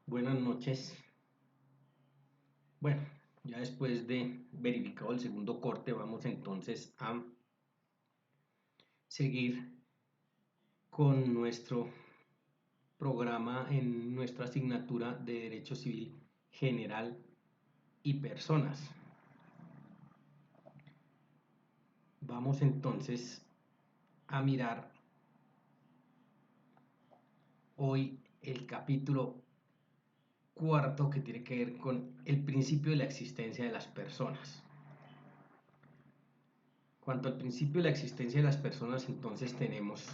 Buenas noches. Bueno, ya después de verificado el segundo corte, vamos entonces a seguir con nuestro programa en nuestra asignatura de Derecho Civil General y Personas. Vamos entonces a mirar hoy el capítulo cuarto que tiene que ver con el principio de la existencia de las personas. Cuanto al principio de la existencia de las personas, entonces tenemos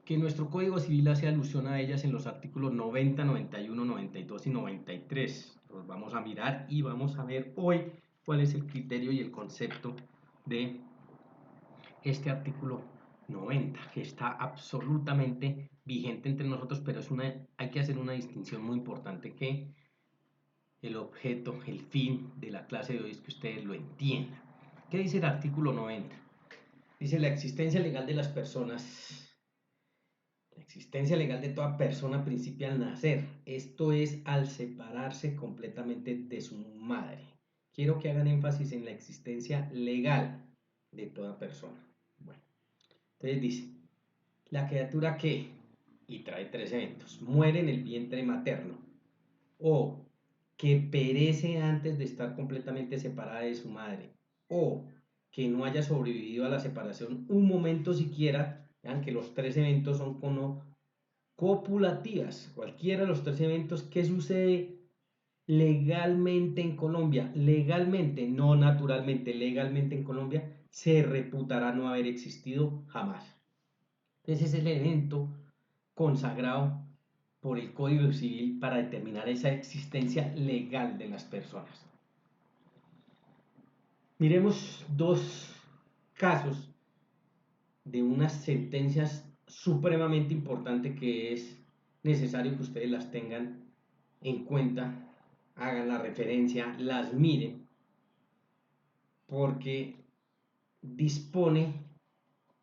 que nuestro Código Civil hace alusión a ellas en los artículos 90, 91, 92 y 93. Los vamos a mirar y vamos a ver hoy cuál es el criterio y el concepto de este artículo 90, que está absolutamente vigente entre nosotros, pero hay que hacer una distinción muy importante, que el objeto, el fin de la clase de hoy es que ustedes lo entiendan. ¿Qué dice el artículo 90? Dice: la existencia legal de las personas. La existencia legal de toda persona principia al nacer, esto es, al separarse completamente de su madre. Quiero que hagan énfasis en la existencia legal de toda persona. Bueno, entonces dice: la criatura que, y trae tres eventos, muere en el vientre materno, o que perece antes de estar completamente separada de su madre, o que no haya sobrevivido a la separación un momento siquiera. Vean que los tres eventos son copulativas, cualquiera de los tres eventos. ¿Qué sucede legalmente en Colombia? Legalmente, no naturalmente, legalmente en Colombia se reputará no haber existido jamás. Ese es el evento consagrado por el Código Civil para determinar esa existencia legal de las personas. Miremos dos casos de unas sentencias supremamente importantes que es necesario que ustedes las tengan en cuenta, hagan la referencia, las miren, porque dispone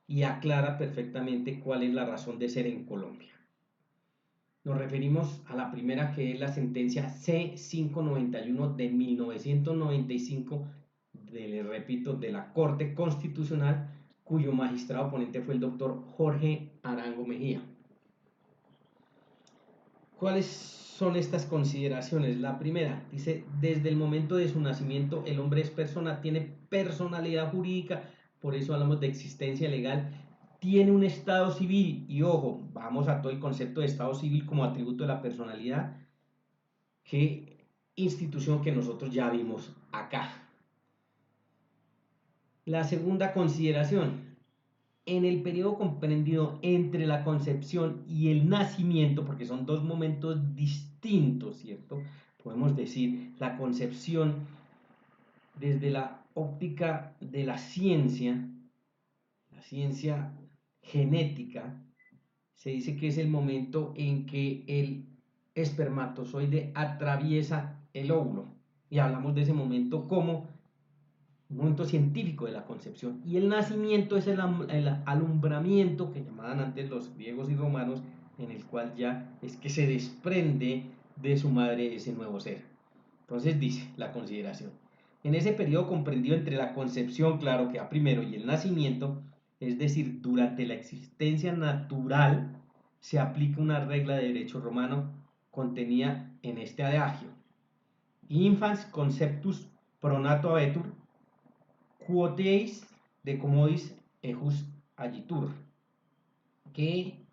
y aclara perfectamente cuál es la razón de ser en Colombia. Nos referimos a la primera, que es la sentencia C591 de 1995, repito, de la Corte Constitucional, cuyo magistrado ponente fue el doctor Jorge Arango Mejía. ¿Cuáles son estas consideraciones? La primera dice: desde el momento de su nacimiento el hombre es persona, tiene personalidad jurídica, por eso hablamos de existencia legal, tiene un estado civil, y ojo, vamos a todo el concepto de estado civil como atributo de la personalidad, que institución que nosotros ya vimos acá. La segunda consideración: en el periodo comprendido entre la concepción y el nacimiento, porque son dos momentos distintos, ¿cierto? Podemos decir la concepción desde la óptica de la ciencia genética, se dice que es el momento en que el espermatozoide atraviesa el óvulo, y hablamos de ese momento como un momento científico de la concepción, y el nacimiento es el alumbramiento que llamaban antes los griegos y romanos, en el cual ya es que se desprende de su madre ese nuevo ser. Entonces dice la consideración: en ese periodo comprendido entre la concepción, claro que va primero, y el nacimiento, es decir, durante la existencia natural, se aplica una regla de derecho romano contenida en este adagio: infans conceptus pronato habetur, quoties de comodis ejus agitur, que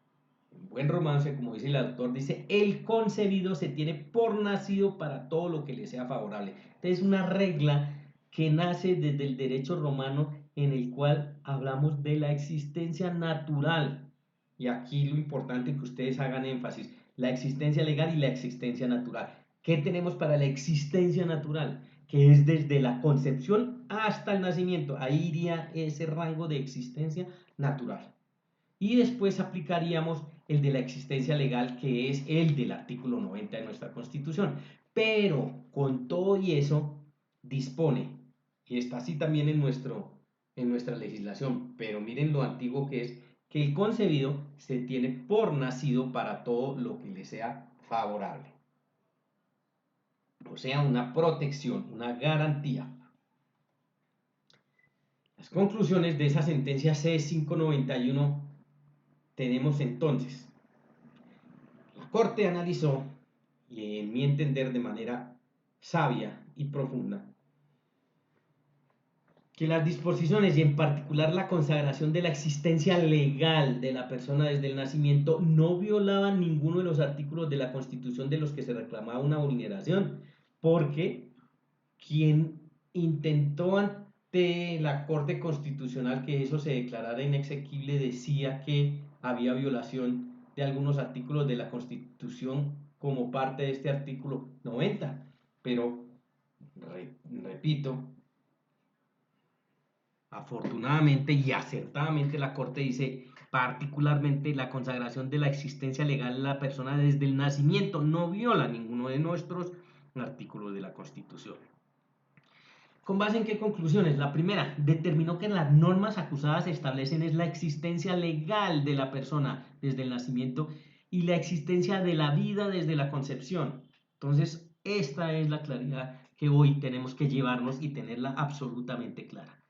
en buen romance, como dice el autor, dice: el concebido se tiene por nacido para todo lo que le sea favorable. Entonces, es una regla que nace desde el derecho romano, en el cual hablamos de la existencia natural. Y aquí lo importante es que ustedes hagan énfasis: la existencia legal y la existencia natural. ¿Qué tenemos para la existencia natural? Que es desde la concepción hasta el nacimiento. Ahí iría ese rango de existencia natural. Y después aplicaríamos el de la existencia legal, que es el del artículo 90 de nuestra Constitución. Pero con todo y eso dispone, y está así también en nuestra legislación, pero miren lo antiguo que es, que el concebido se tiene por nacido para todo lo que le sea favorable. O sea, una protección, una garantía. Las conclusiones de esa sentencia C591 tenemos entonces. La Corte analizó, y en mi entender de manera sabia y profunda, que las disposiciones y en particular la consagración de la existencia legal de la persona desde el nacimiento no violaban ninguno de los artículos de la Constitución de los que se reclamaba una vulneración, porque quien intentó ante la Corte Constitucional que eso se declarara inexequible decía que había violación de algunos artículos de la Constitución como parte de este artículo 90, pero repito, afortunadamente y acertadamente la Corte dice particularmente la consagración de la existencia legal de la persona desde el nacimiento no viola ninguno de nuestros artículos de la Constitución. ¿Con base en qué conclusiones? La primera, determinó que las normas acusadas establecen es la existencia legal de la persona desde el nacimiento y la existencia de la vida desde la concepción. Entonces, esta es la claridad que hoy tenemos que llevarnos y tenerla absolutamente clara.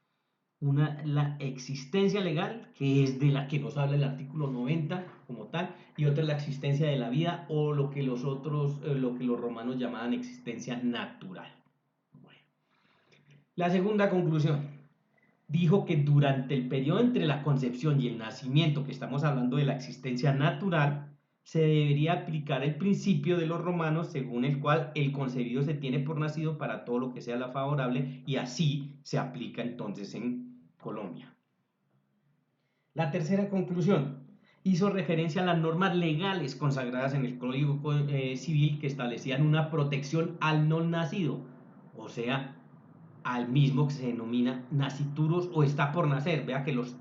Una, la existencia legal, que es de la que nos habla el artículo 90 como tal, y otra es la existencia de la vida o lo que los romanos llamaban existencia natural. Bueno. La segunda conclusión, dijo que durante el periodo entre la concepción y el nacimiento, que estamos hablando de la existencia natural, se debería aplicar el principio de los romanos según el cual el concebido se tiene por nacido para todo lo que sea la favorable y así se aplica entonces en Colombia. La tercera conclusión hizo referencia a las normas legales consagradas en el Código Civil que establecían una protección al no nacido, o sea, al mismo que se denomina nasciturus o está por nacer. Vea que las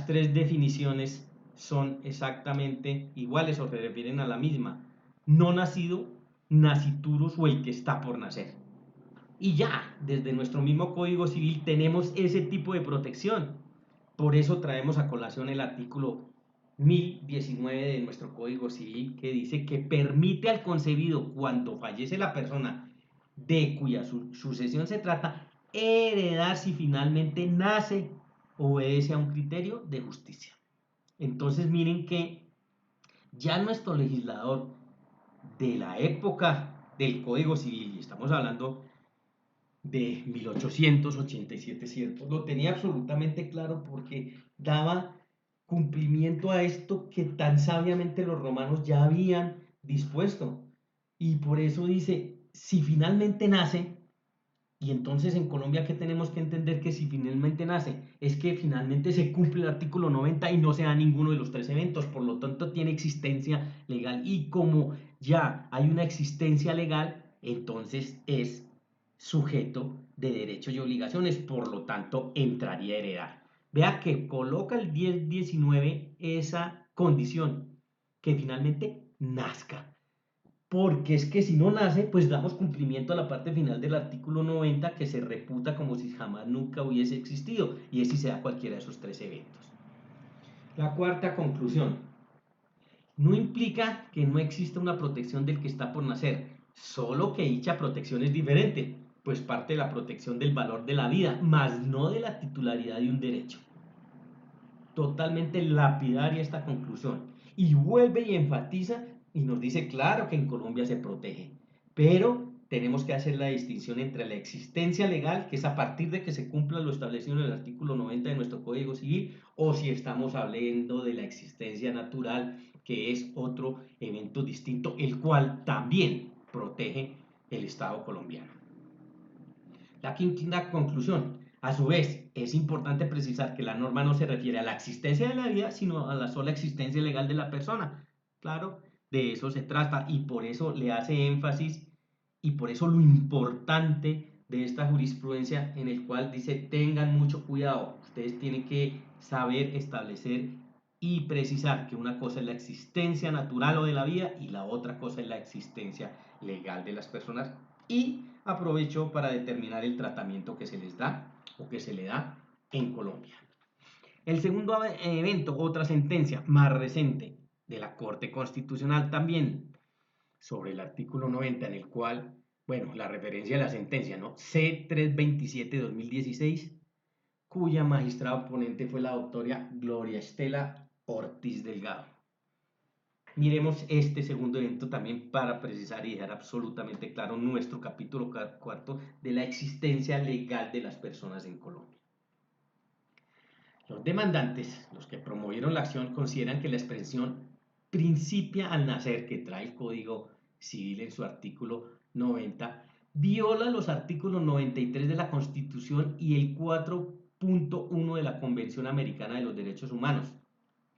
tres definiciones son exactamente iguales o se refieren a la misma. No nacido, nasciturus o el que está por nacer. Y ya, desde nuestro mismo Código Civil tenemos ese tipo de protección. Por eso traemos a colación el artículo 1019 de nuestro Código Civil que dice que permite al concebido cuando fallece la persona de cuya sucesión se trata heredar si finalmente nace o obedece a un criterio de justicia. Entonces miren que ya nuestro legislador de la época del Código Civil, y estamos hablando de 1887, ¿cierto? Lo tenía absolutamente claro porque daba cumplimiento a esto que tan sabiamente los romanos ya habían dispuesto. Y por eso dice, si finalmente nace, y entonces en Colombia, ¿qué tenemos que entender? Que si finalmente nace, es que finalmente se cumple el artículo 90 y no se da ninguno de los tres eventos, por lo tanto tiene existencia legal. Y como ya hay una existencia legal, entonces es sujeto de derechos y obligaciones, por lo tanto entraría a heredar. Vea que coloca el 1019 esa condición, que finalmente nazca. Porque es que si no nace, pues damos cumplimiento a la parte final del artículo 90 que se reputa como si jamás nunca hubiese existido, y es si se da cualquiera de esos tres eventos. La cuarta conclusión, no implica que no exista una protección del que está por nacer, solo que dicha protección es diferente, pues parte de la protección del valor de la vida, más no de la titularidad de un derecho. Totalmente lapidaria esta conclusión. Y vuelve y enfatiza y nos dice, claro que en Colombia se protege, pero tenemos que hacer la distinción entre la existencia legal, que es a partir de que se cumpla lo establecido en el artículo 90 de nuestro Código Civil, o si estamos hablando de la existencia natural, que es otro evento distinto, el cual también protege el Estado colombiano. La quinta conclusión, a su vez, es importante precisar que la norma no se refiere a la existencia de la vida, sino a la sola existencia legal de la persona. Claro, de eso se trata y por eso le hace énfasis y por eso lo importante de esta jurisprudencia en el cual dice tengan mucho cuidado, ustedes tienen que saber establecer y precisar que una cosa es la existencia natural o de la vida y la otra cosa es la existencia legal de las personas y aprovecho para determinar el tratamiento que se les da o que se le da en Colombia. El segundo evento, otra sentencia más reciente de la Corte Constitucional también sobre el artículo 90 en el cual, bueno, la referencia a la sentencia, ¿no? C-327-2016, cuya magistrada ponente fue la doctora Gloria Estela Ortiz Delgado. Miremos este segundo evento también para precisar y dejar absolutamente claro nuestro capítulo cuarto de la existencia legal de las personas en Colombia. Los demandantes, los que promovieron la acción, consideran que la expresión principia al nacer, que trae el Código Civil en su artículo 90, viola los artículos 93 de la Constitución y el 4.1 de la Convención Americana de los Derechos Humanos.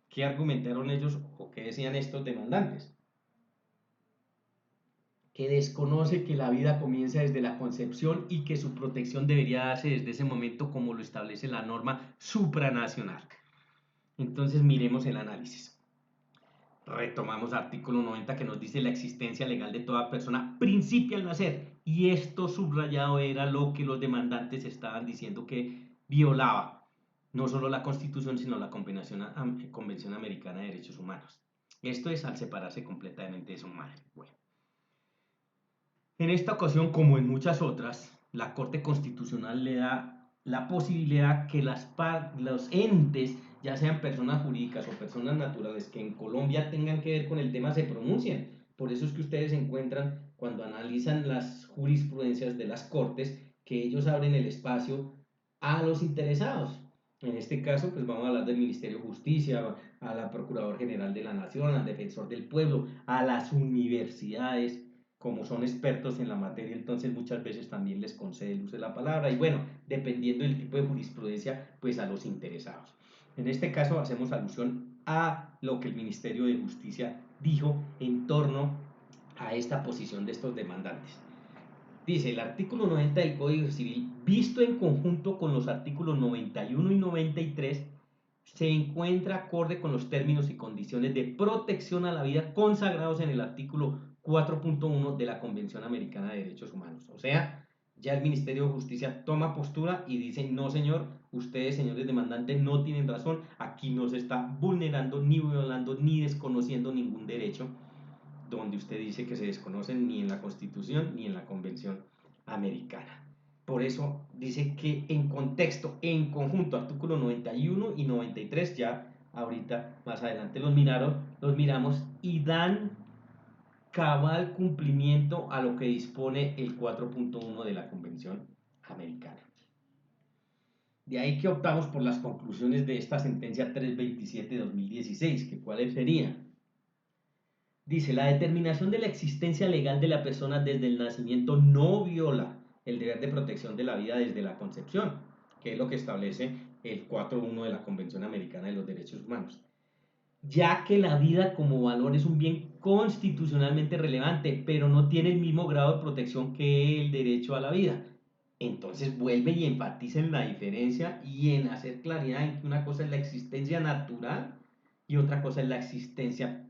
¿Qué argumentaron ellos o qué decían estos demandantes? Que desconoce que la vida comienza desde la concepción y que su protección debería darse desde ese momento como lo establece la norma supranacional. Entonces miremos el análisis. Retomamos artículo 90 que nos dice la existencia legal de toda persona principia al nacer, y esto subrayado era lo que los demandantes estaban diciendo que violaba no solo la Constitución sino la Convención Americana de Derechos Humanos. Esto es al separarse completamente de su madre. Bueno. En esta ocasión, como en muchas otras, la Corte Constitucional le da la posibilidad que los entes, ya sean personas jurídicas o personas naturales, que en Colombia tengan que ver con el tema, se pronuncien. Por eso es que ustedes encuentran, cuando analizan las jurisprudencias de las Cortes, que ellos abren el espacio a los interesados. En este caso, pues vamos a hablar del Ministerio de Justicia, a la Procuradora General de la Nación, al Defensor del Pueblo, a las universidades, como son expertos en la materia, entonces muchas veces también les concede el uso de la palabra y bueno, dependiendo del tipo de jurisprudencia, pues a los interesados. En este caso hacemos alusión a lo que el Ministerio de Justicia dijo en torno a esta posición de estos demandantes. Dice el artículo 90 del Código Civil, visto en conjunto con los artículos 91 y 93, se encuentra acorde con los términos y condiciones de protección a la vida consagrados en el artículo 4.1 de la Convención Americana de Derechos Humanos. O sea, ya el Ministerio de Justicia toma postura y dice, no señor, ustedes señores demandantes no tienen razón, aquí no se está vulnerando, ni violando, ni desconociendo ningún derecho, donde usted dice que se desconocen ni en la Constitución ni en la Convención Americana. Por eso dice que en contexto, en conjunto, artículos 91 y 93, ya ahorita más adelante los miramos y dan cabal cumplimiento a lo que dispone el 4.1 de la Convención Americana. De ahí que optamos por las conclusiones de esta sentencia 327-2016, que cuáles serían. Dice, la determinación de la existencia legal de la persona desde el nacimiento no viola el deber de protección de la vida desde la concepción, que es lo que establece el 4.1 de la Convención Americana de los Derechos Humanos, ya que la vida como valor es un bien constitucionalmente relevante, pero no tiene el mismo grado de protección que el derecho a la vida. Entonces vuelve y enfatiza en la diferencia y en hacer claridad en que una cosa es la existencia natural y otra cosa es la existencia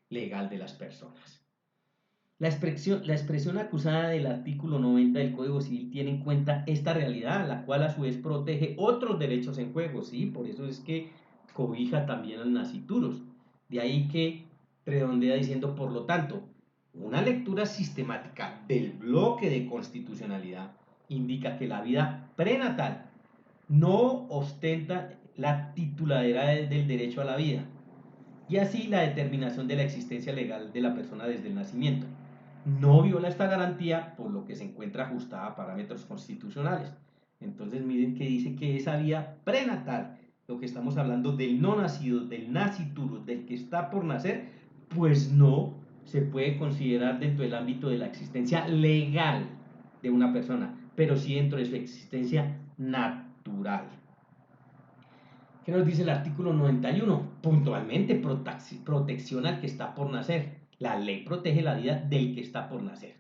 legal de las personas. La expresión acusada del artículo 90 del Código Civil tiene en cuenta esta realidad, la cual a su vez protege otros derechos en juego, ¿sí? Por eso es que cobija también al nasciturus. De ahí que redondea diciendo, por lo tanto, una lectura sistemática del bloque de constitucionalidad indica que la vida prenatal no ostenta la titularidad del derecho a la vida, y así la determinación de la existencia legal de la persona desde el nacimiento. No viola esta garantía, por lo que se encuentra ajustada a parámetros constitucionales. Entonces miren que dice que esa vida prenatal, lo que estamos hablando del no nacido, del nasciturus, del que está por nacer, pues no se puede considerar dentro del ámbito de la existencia legal de una persona, pero sí dentro de su existencia natural. ¿Qué nos dice el artículo 91? Puntualmente protección al que está por nacer. La ley protege la vida del que está por nacer.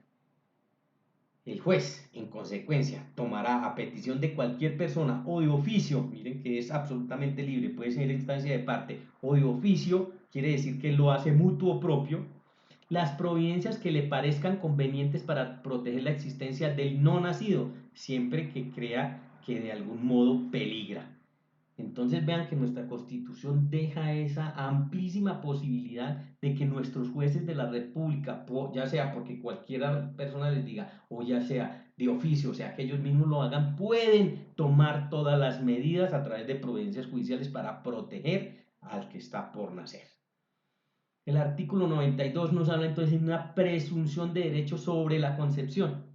El juez, en consecuencia, tomará a petición de cualquier persona o de oficio, miren que es absolutamente libre, puede ser instancia de parte o de oficio, quiere decir que lo hace mutuo propio, las providencias que le parezcan convenientes para proteger la existencia del no nacido, siempre que crea que de algún modo peligra. Entonces vean que nuestra Constitución deja esa amplísima posibilidad de que nuestros jueces de la República, ya sea porque cualquiera persona les diga, o ya sea de oficio, o sea que ellos mismos lo hagan, pueden tomar todas las medidas a través de providencias judiciales para proteger al que está por nacer. El artículo 92 nos habla entonces de una presunción de derecho sobre la concepción.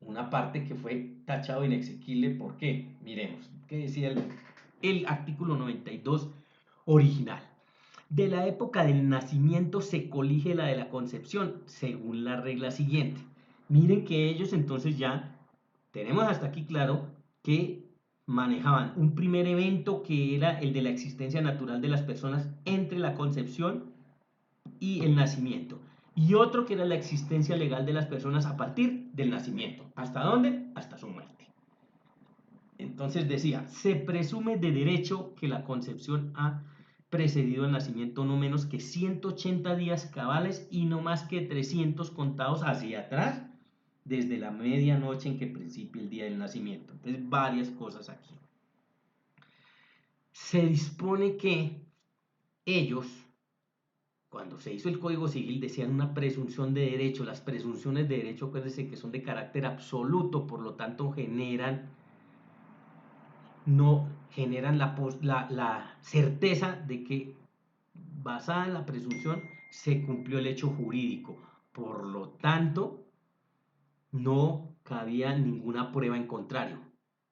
Una parte que fue tachado inexequible. ¿Por qué? Miremos, ¿qué decía el artículo 92 original? De la época del nacimiento se colige la de la concepción, según la regla siguiente. Miren que ellos entonces ya tenemos hasta aquí claro que manejaban un primer evento que era el de la existencia natural de las personas entre la concepción y el nacimiento. Y otro que era la existencia legal de las personas a partir del nacimiento. ¿Hasta dónde? Hasta su muerte. Entonces decía, se presume de derecho que la concepción ha precedido el nacimiento no menos que 180 días cabales y no más que 300 contados hacia atrás desde la medianoche en que principie el día del nacimiento. Entonces varias cosas aquí. Se dispone que ellos, cuando se hizo el Código Civil, decían una presunción de derecho. Las presunciones de derecho, acuérdense que son de carácter absoluto, por lo tanto no generan la certeza de que, basada en la presunción, se cumplió el hecho jurídico. Por lo tanto, no cabía ninguna prueba en contrario.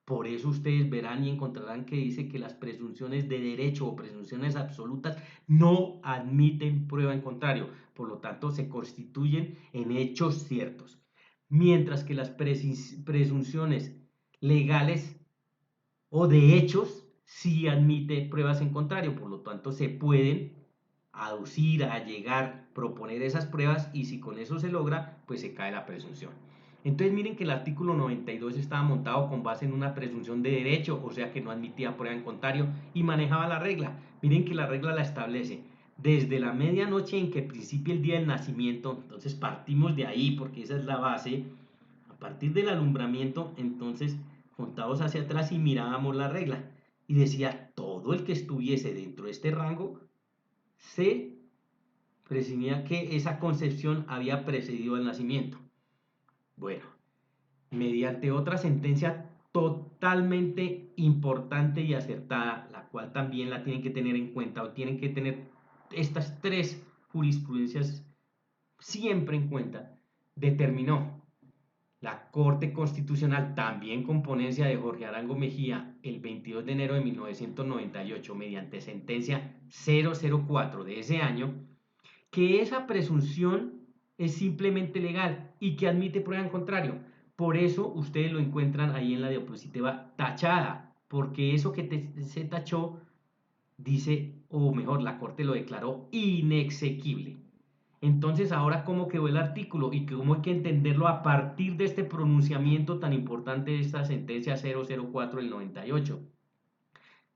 Por eso ustedes verán y encontrarán que dice que las presunciones de derecho o presunciones absolutas no admiten prueba en contrario. Por lo tanto, se constituyen en hechos ciertos. Mientras que las presunciones legales o de hechos sí admite pruebas en contrario. Por lo tanto, se pueden aducir, allegar, proponer esas pruebas y si con eso se logra, pues se cae la presunción. Entonces miren que el artículo 92 estaba montado con base en una presunción de derecho, o sea que no admitía prueba en contrario y manejaba la regla. Miren que la regla la establece desde la medianoche en que principie el día del nacimiento. Entonces partimos de ahí porque esa es la base. A partir del alumbramiento, entonces contados hacia atrás y mirábamos la regla y decía todo el que estuviese dentro de este rango se presumía que esa concepción había precedido al nacimiento. Bueno, mediante otra sentencia totalmente importante y acertada, la cual también la tienen que tener en cuenta o tienen que tener estas tres jurisprudencias siempre en cuenta, determinó la Corte Constitucional, también con ponencia de Jorge Arango Mejía, el 22 de enero de 1998, mediante sentencia 004 de ese año, que esa presunción es simplemente legal y que admite prueba en contrario. Por eso ustedes lo encuentran ahí en la diapositiva tachada, porque eso que se tachó dice, o mejor, la Corte lo declaró inexequible. Entonces, ahora, ¿cómo quedó el artículo? Y cómo hay que entenderlo a partir de este pronunciamiento tan importante de esta sentencia 004 del 98.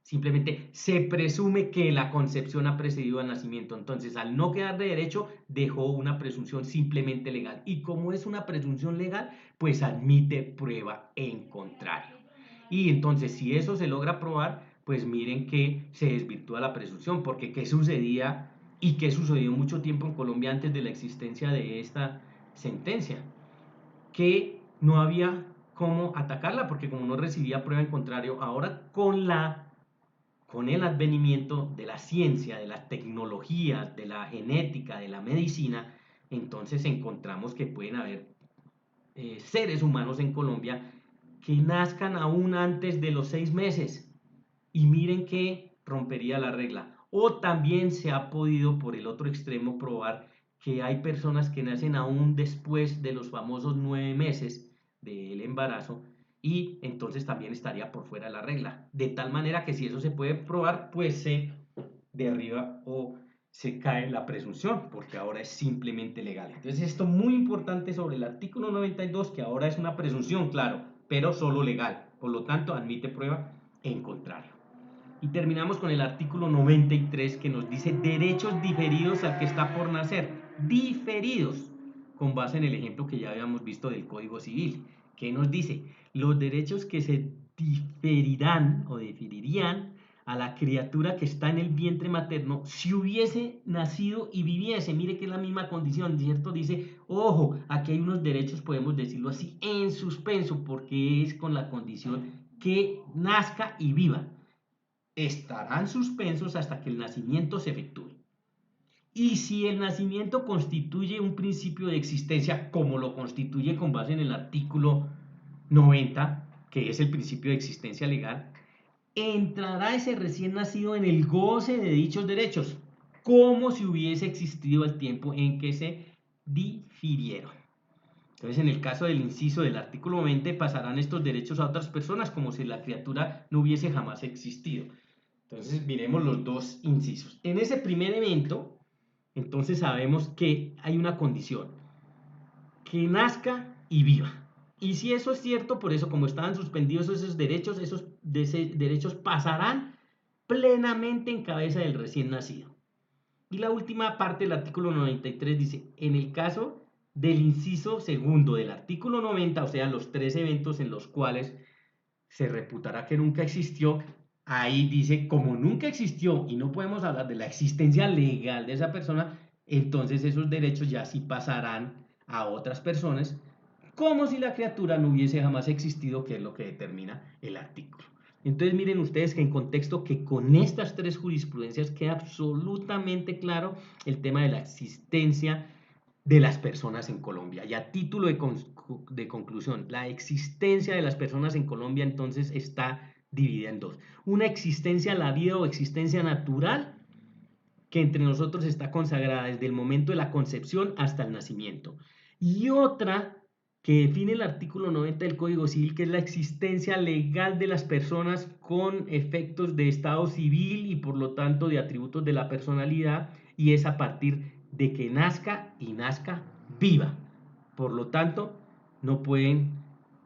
Simplemente se presume que la concepción ha precedido al nacimiento. Entonces, al no quedar de derecho, dejó una presunción simplemente legal. Y como es una presunción legal, pues admite prueba en contrario. Y entonces, si eso se logra probar, pues miren que se desvirtúa la presunción. Porque ¿qué sucedía y qué sucedió mucho tiempo en Colombia antes de la existencia de esta sentencia? Que no había cómo atacarla, porque como no recibía prueba en contrario, ahora con el advenimiento de la ciencia, de la tecnología, de la genética, de la medicina, entonces encontramos que pueden haber seres humanos en Colombia que nazcan aún antes de los 6 meses. Y miren que rompería la regla. O también se ha podido, por el otro extremo, probar que hay personas que nacen aún después de los famosos 9 meses del embarazo y entonces también estaría por fuera de la regla. De tal manera que si eso se puede probar, pues se derriba o se cae la presunción, porque ahora es simplemente legal. Entonces esto es muy importante sobre el artículo 92, que ahora es una presunción, claro, pero solo legal. Por lo tanto, admite prueba en contrario. Y terminamos con el artículo 93 que nos dice derechos diferidos al que está por nacer. Diferidos, con base en el ejemplo que ya habíamos visto del Código Civil, que nos dice los derechos que se diferirán o diferirían a la criatura que está en el vientre materno si hubiese nacido y viviese. Mire que es la misma condición, ¿cierto? Dice, ojo, aquí hay unos derechos, podemos decirlo así, en suspenso, porque es con la condición que nazca y viva. Estarán suspensos hasta que el nacimiento se efectúe. Y si el nacimiento constituye un principio de existencia, como lo constituye con base en el artículo 90, que es el principio de existencia legal, entrará ese recién nacido en el goce de dichos derechos, como si hubiese existido el tiempo en que se difirieron. Entonces, en el caso del inciso del artículo 20, pasarán estos derechos a otras personas como si la criatura no hubiese jamás existido. Entonces, miremos los dos incisos. En ese primer evento, entonces sabemos que hay una condición, que nazca y viva. Y si eso es cierto, por eso como estaban suspendidos esos derechos pasarán plenamente en cabeza del recién nacido. Y la última parte del artículo 93 dice, en el caso del inciso segundo del artículo 90, o sea, los tres eventos en los cuales se reputará que nunca existió, ahí dice, como nunca existió y no podemos hablar de la existencia legal de esa persona, entonces esos derechos ya sí pasarán a otras personas, como si la criatura no hubiese jamás existido, que es lo que determina el artículo. Entonces miren ustedes que en contexto que con estas tres jurisprudencias queda absolutamente claro el tema de la existencia de las personas en Colombia. Y a título de conclusión, la existencia de las personas en Colombia entonces está dividida en dos. Una existencia, la vida o existencia natural, que entre nosotros está consagrada desde el momento de la concepción hasta el nacimiento. Y otra que define el artículo 90 del Código Civil, que es la existencia legal de las personas con efectos de estado civil y por lo tanto de atributos de la personalidad, y es a partir de que nazca y nazca viva. Por lo tanto, no pueden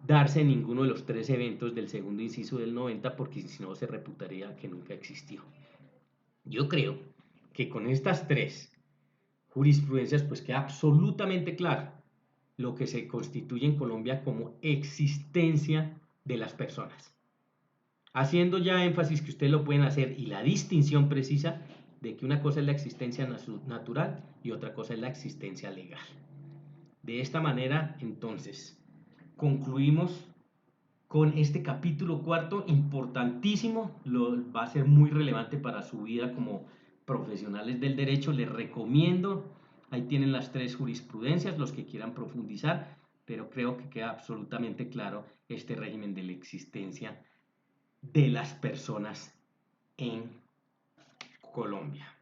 darse ninguno de los tres eventos del segundo inciso del 90 porque si no se reputaría que nunca existió. Yo creo que con estas tres jurisprudencias pues queda absolutamente claro lo que se constituye en Colombia como existencia de las personas. Haciendo ya énfasis que ustedes lo pueden hacer y la distinción precisa de que una cosa es la existencia natural y otra cosa es la existencia legal. De esta manera, entonces, concluimos con este capítulo cuarto, importantísimo, va a ser muy relevante para su vida como profesionales del derecho. Les recomiendo, ahí tienen las tres jurisprudencias, los que quieran profundizar, pero creo que queda absolutamente claro este régimen de la existencia de las personas en Colombia.